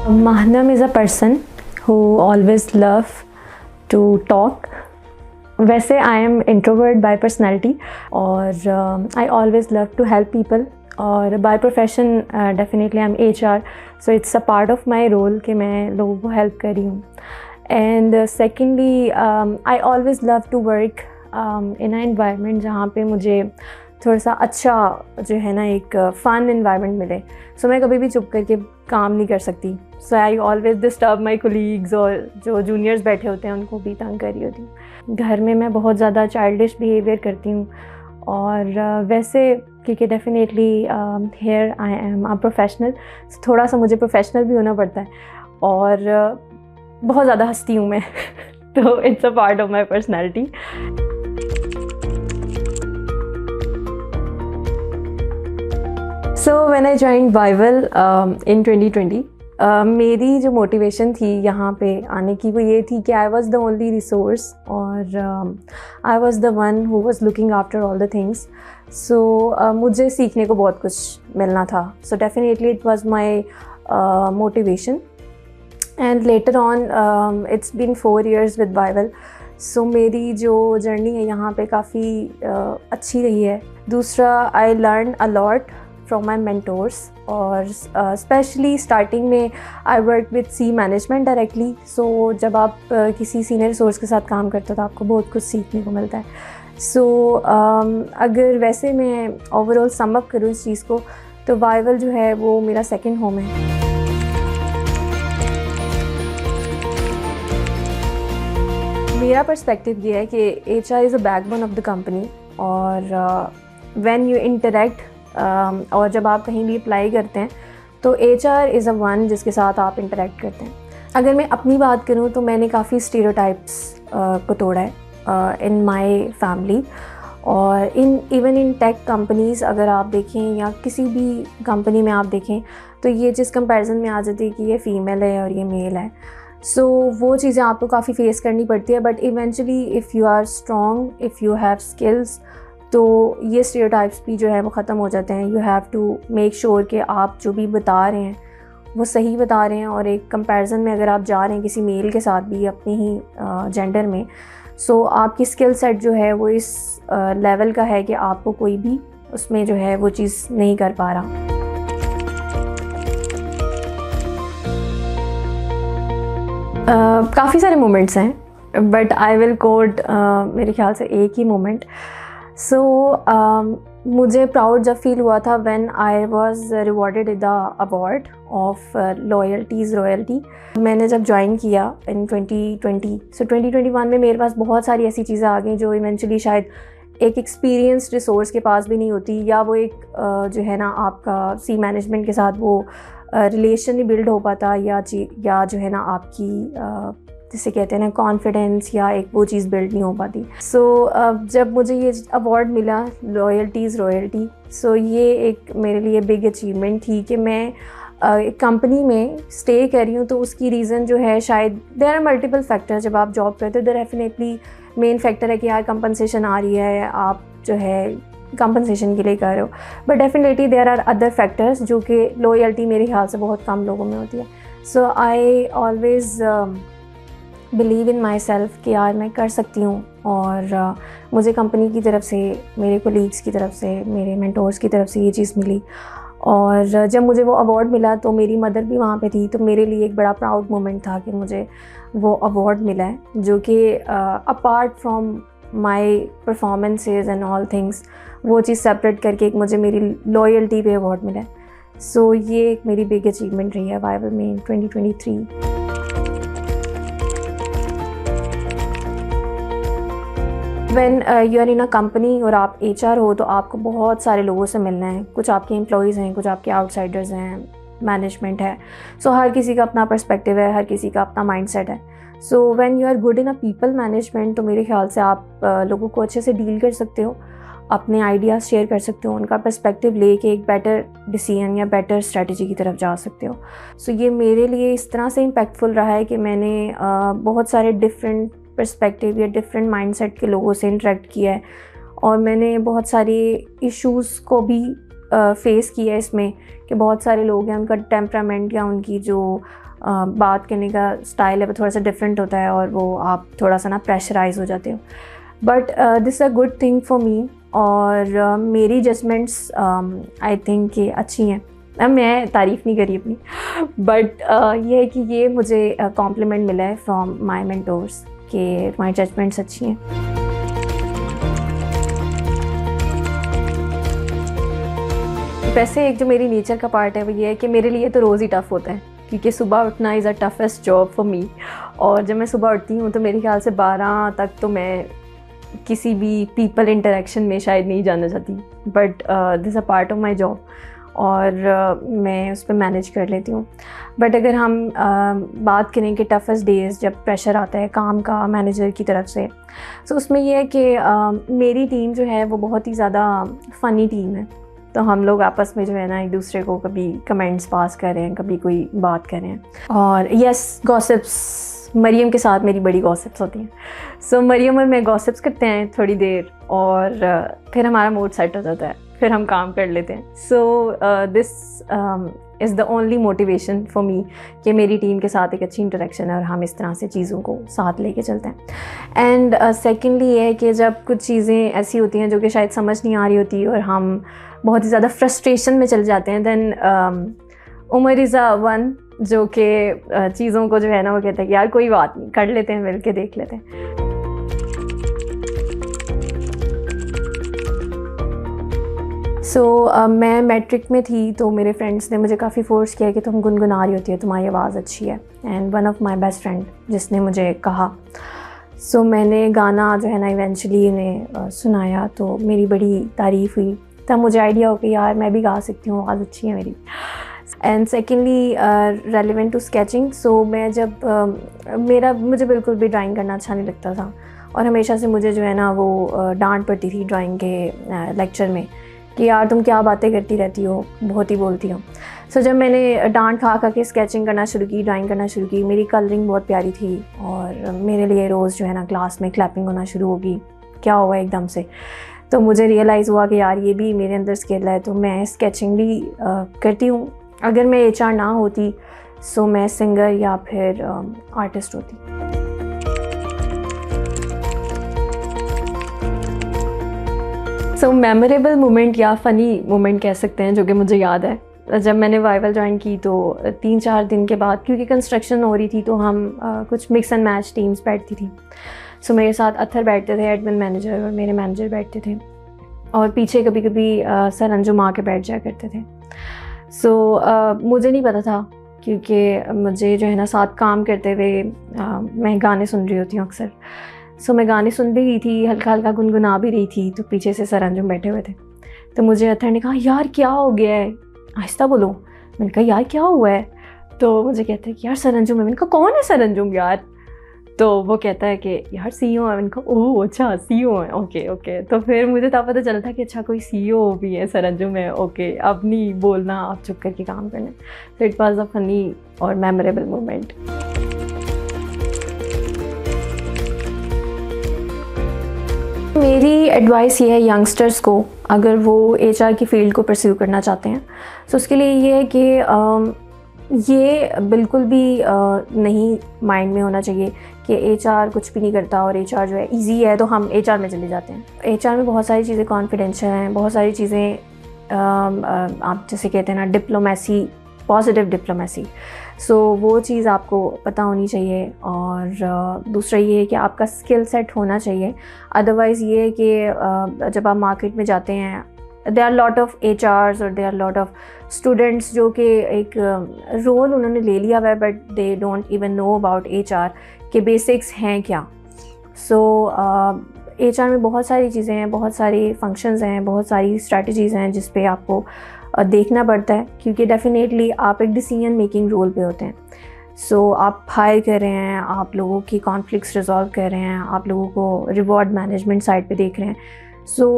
Mahnam is a person who always love to talk. वैसे I am introvert by personality और I always love to help people और by profession definitely I am HR, so it's a part of my role कि मैं लोगों को help कर रही हूँ. And secondly I always love to work in a environment जहाँ पे मुझे थोड़ा सा अच्छा जो है ना एक फ़न एनवायरनमेंट मिले. सो मैं कभी भी चुप करके काम नहीं कर सकती. So I always disturb my colleagues और जो जूनियर्स बैठे होते हैं उनको भी तंग कर रही होती हूँ. घर में मैं बहुत ज़्यादा चाइल्डिश बिहेवियर करती हूँ और वैसे क्योंकि definitely here I am a professional, थोड़ा सा मुझे प्रोफेशनल भी होना पड़ता है और बहुत ज़्यादा हंसती हूँ मैं तो it's a part of my personality. So when I joined Vival in 2020, मेरी जो मोटिवेशन थी यहाँ पे आने की वो ये थी कि I was the only resource और I was the one who was looking after all the things. So मुझे सीखने को बहुत कुछ मिलना था. So definitely it was my motivation. And later on it's been 4 years with Vival. So मेरी जो जर्नी है यहाँ पे काफ़ी अच्छी रही है. दूसरा, I learn a lot from my mentors और स्पेशली स्टार्टिंग में I work with C management directly. So जब आप किसी सीनियर रिसोर्स के साथ काम करते हो तो आपको बहुत कुछ सीखने को मिलता है. सो अगर वैसे मैं ओवरऑल सम अप करूँ इस चीज़ को तो वाइवल जो है वो मेरा सेकंड होम है. मेरा पर्सपेक्टिव ये है कि HR is a backbone of the company और व्हेन यू इंटरेक्ट और जब आप कहीं भी अप्लाई करते हैं तो HR इज़ अ वन जिसके साथ आप इंटरेक्ट करते हैं. अगर मैं अपनी बात करूं तो मैंने काफ़ी स्टीरियोटाइप्स को तोड़ा है इन माय फैमिली और इवन इन टेक कंपनीज़ अगर आप देखें या किसी भी कंपनी में आप देखें तो ये जिस कंपैरिजन में आ जाती है कि ये फ़ीमेल है और ये मेल है. सो वो चीज़ें आपको काफ़ी फेस करनी पड़ती है. But eventually if you are strong, if you have skills, तो ये स्टीरियोटाइप्स भी जो है वो ख़त्म हो जाते हैं. You have to make sure कि आप जो भी बता रहे हैं वो सही बता रहे हैं. और एक कंपैरिजन में अगर आप जा रहे हैं किसी मेल के साथ भी अपने ही जेंडर में, सो आपकी स्किल सेट जो है वो इस लेवल का है कि आपको कोई भी उसमें जो है वो चीज़ नहीं कर पा रहा. काफ़ी सारे मोमेंट्स हैं बट आई विल कोट मेरे ख्याल से एक ही मोमेंट. सो मुझे प्राउड जब फील हुआ था when I was rewarded with the award of royalty. मैंने जब ज्वाइन किया इन 2020, सो 2021 में मेरे पास बहुत सारी ऐसी चीज़ें आ गई जो इवेंचुअली शायद एक एक्सपीरियंस्ड रिसोर्स के पास भी नहीं होती, या वो एक जो है ना आपका सी मैनेजमेंट के साथ वो रिलेशन नहीं बिल्ड हो पाता, या जो है ना आपकी जिसे कहते हैं ना कॉन्फिडेंस या एक वो चीज़ बिल्ड नहीं हो पाती. सो जब मुझे ये अवार्ड मिला रॉयल्टी, सो ये एक मेरे लिए बिग अचीवमेंट थी कि मैं एक कंपनी में स्टे कर रही हूँ. तो उसकी रीज़न जो है शायद देयर आर मल्टीपल फैक्टर. जब आप जॉब करते हो तो डेफिनेटली मेन फैक्टर है कि यार कंपनसेशन आ रही है, आप जो है कंपनसेशन के लिए कर रहे हो. But definitely there are other factors जो कि लॉयल्टी मेरे ख्याल से बहुत कम लोगों में होती है. So I always believe in myself कि यार मैं कर सकती हूँ. और मुझे कंपनी की तरफ से, मेरे कोलीग्स की तरफ से, मेरे मेंटोर्स की तरफ से ये चीज़ मिली. और जब मुझे वो अवार्ड मिला तो मेरी मदर भी वहाँ पे थी. तो मेरे लिए एक बड़ा प्राउड मोमेंट था कि मुझे वो अवार्ड मिला है, जो कि apart from my performances and all things, वो चीज़ सेपरेट करके एक मुझे मेरी लॉयल्टी पे अवार्ड मिला है. सो ये एक मेरी बिग अचीवमेंट रही है वाइवल में 2023. When you are in a company और आप HR हो तो आपको बहुत सारे लोगों से मिलना है. कुछ आपके एम्प्लॉयज़ हैं, कुछ आपके आउटसाइडर्स हैं, मैनेजमेंट है. सो हर किसी का अपना पर्सपेक्टिव है, हर किसी का अपना माइंडसेट है. So when you are good in a people management तो मेरे ख्याल से आप लोगों को अच्छे से डील कर सकते हो, अपने आइडियाज़ शेयर कर सकते हो, उनका पर्सपेक्टिव लेके एक बेटर डिसीजन या बेटर स्ट्रेटजी की तरफ जा सकते हो. सो ये मेरे लिए इस तरह से इम्पैक्टफुल रहा है कि मैंने बहुत सारे डिफरेंट पर्सपेक्टिव या डिफरेंट माइंडसेट के लोगों से इंटरेक्ट किया है और मैंने बहुत सारे इश्यूज़ को भी फेस किया है इसमें कि बहुत सारे लोग हैं उनका टेम्परामेंट या उनकी जो बात करने का स्टाइल है वो थोड़ा सा डिफरेंट होता है और वो आप थोड़ा सा ना प्रेशराइज हो जाते हो, but this a good thing for me. और मेरी जजमेंट्स आई थिंक कि अच्छी हैं। अब मैं तारीफ़ नहीं करी अपनी, बट ये है कि ये मुझे कॉम्प्लीमेंट मिला है फ्रॉम माय मेंटोर्स कि तुम्हारी जजमेंट्स अच्छी हैं। वैसे एक जो मेरी नेचर का पार्ट है वो ये है कि मेरे लिए तो रोज़ ही टफ़ होता है, क्योंकि सुबह उठना is a toughest job for me. और जब मैं सुबह उठती हूँ तो मेरे ख्याल से 12 तक तो मैं किसी भी पीपल इंटरेक्शन में शायद नहीं जाना चाहती, but this a part of my job और मैं उस पर मैनेज कर लेती हूँ। बट अगर हम बात करें कि टफेस्ट डेज़ जब प्रेशर आता है काम का मैनेजर की तरफ से, तो उसमें यह है कि मेरी टीम जो है वो बहुत ही ज़्यादा फ़नी टीम है। तो हम लोग आपस में जो है ना एक दूसरे को कभी कमेंट्स पास कर रहे हैं, कभी कोई बात कर रहे हैं। और यस, गॉसिप्स, मरियम के साथ मेरी बड़ी गॉसिप्स होती हैं। सो मरियम और मैं गॉसिप्स करते हैं थोड़ी देर और फिर हमारा मूड सेट हो जाता है, फिर हम काम कर लेते हैं। So this is the only motivation for me कि मेरी टीम के साथ एक अच्छी इंटरेक्शन है और हम इस तरह से चीज़ों को साथ लेके चलते हैं। एंड सेकेंडली ये है कि जब कुछ चीज़ें ऐसी होती हैं जो कि शायद समझ नहीं आ रही होती और हम बहुत ही ज़्यादा फ्रस्ट्रेशन में चले जाते हैं, दैन उमर इज़ अ वन जो कि चीज़ों को जो है ना वो कहते हैं कि यार कोई बात नहीं, कर लेते हैं, मिल के देख लेते हैं। मैं मैट्रिक में थी तो मेरे फ्रेंड्स ने मुझे काफ़ी फोर्स किया कि तुम गुनगुना रही होती है, तुम्हारी आवाज़ अच्छी है। And one of my best friend जिसने मुझे कहा, मैंने गाना जो है ना इवेंचुअली इन्हें सुनाया तो मेरी बड़ी तारीफ़ हुई। तब मुझे आइडिया हो कि यार मैं भी गा सकती हूँ, आवाज़ अच्छी है मेरी। And secondly relevant to sketching, मैं जब मुझे बिल्कुल भी ड्राइंग करना अच्छा नहीं लगता था और हमेशा से मुझे जो है ना वो डांट पड़ती थी ड्राइंग के लेक्चर में कि यार तुम क्या बातें करती रहती हो, बहुत ही बोलती हो। जब मैंने डांट खा के स्केचिंग करना शुरू की, ड्राइंग करना शुरू की, मेरी कलरिंग बहुत प्यारी थी और मेरे लिए रोज़ जो है ना क्लास में क्लैपिंग होना शुरू होगी। क्या हुआ एकदम से, तो मुझे रियलाइज़ हुआ कि यार ये भी मेरे अंदर स्किल है, तो मैं स्केचिंग भी करती हूँ। अगर मैं HR ना होती मैं सिंगर या फिर आर्टिस्ट होती। मेमोरेबल मोमेंट या फ़नी मोमेंट कह सकते हैं जो कि मुझे याद है, जब मैंने वाइवल ज्वाइन की तो 3-4 दिन के बाद, क्योंकि कंस्ट्रक्शन हो रही थी तो हम कुछ मिक्स एंड मैच टीम्स बैठती थी। मेरे साथ अत्थर बैठते थे, एडमिन मैनेजर, और मेरे मैनेजर बैठते थे और पीछे कभी कभी सर अंजुम आके बैठ जाया करते थे। मुझे नहीं पता था, क्योंकि मुझे जो है ना साथ काम करते हुए मैं गाने सुन रही होती हूँ अक्सर। मैं गाने सुन भी रही थी, हल्का हल्का गुनगुना भी रही थी, तो पीछे से सर अंजुम बैठे हुए थे। तो मुझे अत्थर ने कहा यार क्या हो गया है, आहिस्ता बोलो। मैंने कहा यार क्या हुआ है, तो मुझे कहते हैं कि यार सर अंजुम है। मैंने कहा कौन है सर अंजुम यार, तो वो कहता है कि यार CEO है। मैंने कहा ओह अच्छा CEO है, ओके। तो फिर मुझे तब पता चला था कि अच्छा कोई CEO भी है, सर अंजुम है, ओके अब नहीं बोलना, आप चुप करके काम करना। तो इट वाज अ फनी और मेमोरेबल मोमेंट। मेरी एडवाइस ये है यंगस्टर्स को, अगर वो HR की फ़ील्ड को परस्यू करना चाहते हैं, तो उसके लिए ये है कि ये बिल्कुल भी नहीं माइंड में होना चाहिए कि HR कुछ भी नहीं करता और HR जो है इजी है तो हम HR में चले जाते हैं। HR में बहुत सारी चीज़ें कॉन्फिडेंशियल हैं, बहुत सारी चीज़ें आप जैसे कहते हैं ना डिप्लोमेसी, पॉजिटिव डिप्लोमेसी, वो चीज़ आपको पता होनी चाहिए। और दूसरा ये है कि आपका स्किल सेट होना चाहिए। अदरवाइज़ ये है कि जब आप मार्केट में जाते हैं, there are lot of HRs और there are lot of students जो कि एक रोल उन्होंने ले लिया हुआ है, but they don't even know about HR के बेसिक्स हैं क्या। HR में बहुत सारी चीज़ें हैं, बहुत सारी फंक्शंस हैं, बहुत सारी स्ट्रैटेजीज़ हैं जिस पे आपको देखना पड़ता है, क्योंकि डेफिनेटली आप एक डिसीजन मेकिंग रोल पे होते हैं। आप हायर कर रहे हैं, आप लोगों की कॉन्फ्लिक्ट्स रिजॉल्व कर रहे हैं, आप लोगों को रिवॉर्ड मैनेजमेंट साइड पे देख रहे हैं।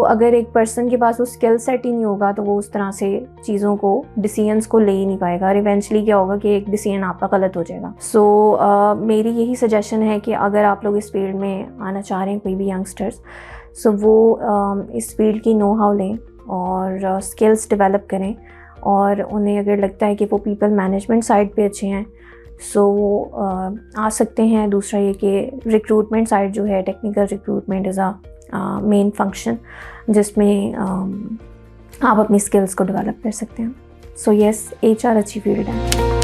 अगर एक पर्सन के पास वो स्किल सेट ही नहीं होगा तो वो उस तरह से चीज़ों को, डिसीजंस को ले ही नहीं पाएगा और इवेंचुअली क्या होगा कि एक डिसीजन आपका गलत हो जाएगा। मेरी यही सजेशन है कि अगर आप लोग इस फील्ड में आना चाह रहे हैं, कोई भी यंगस्टर्स, वो इस फील्ड की नो हाउ लें और स्किल्स डेवलप करें। और उन्हें अगर लगता है कि वो पीपल मैनेजमेंट साइड पे अच्छे हैं सो आ सकते हैं। दूसरा ये कि रिक्रूटमेंट साइड जो है, technical recruitment is a main function जिसमें आप अपनी स्किल्स को डेवलप कर सकते हैं। सो येस, HR अच्छी फील्ड है।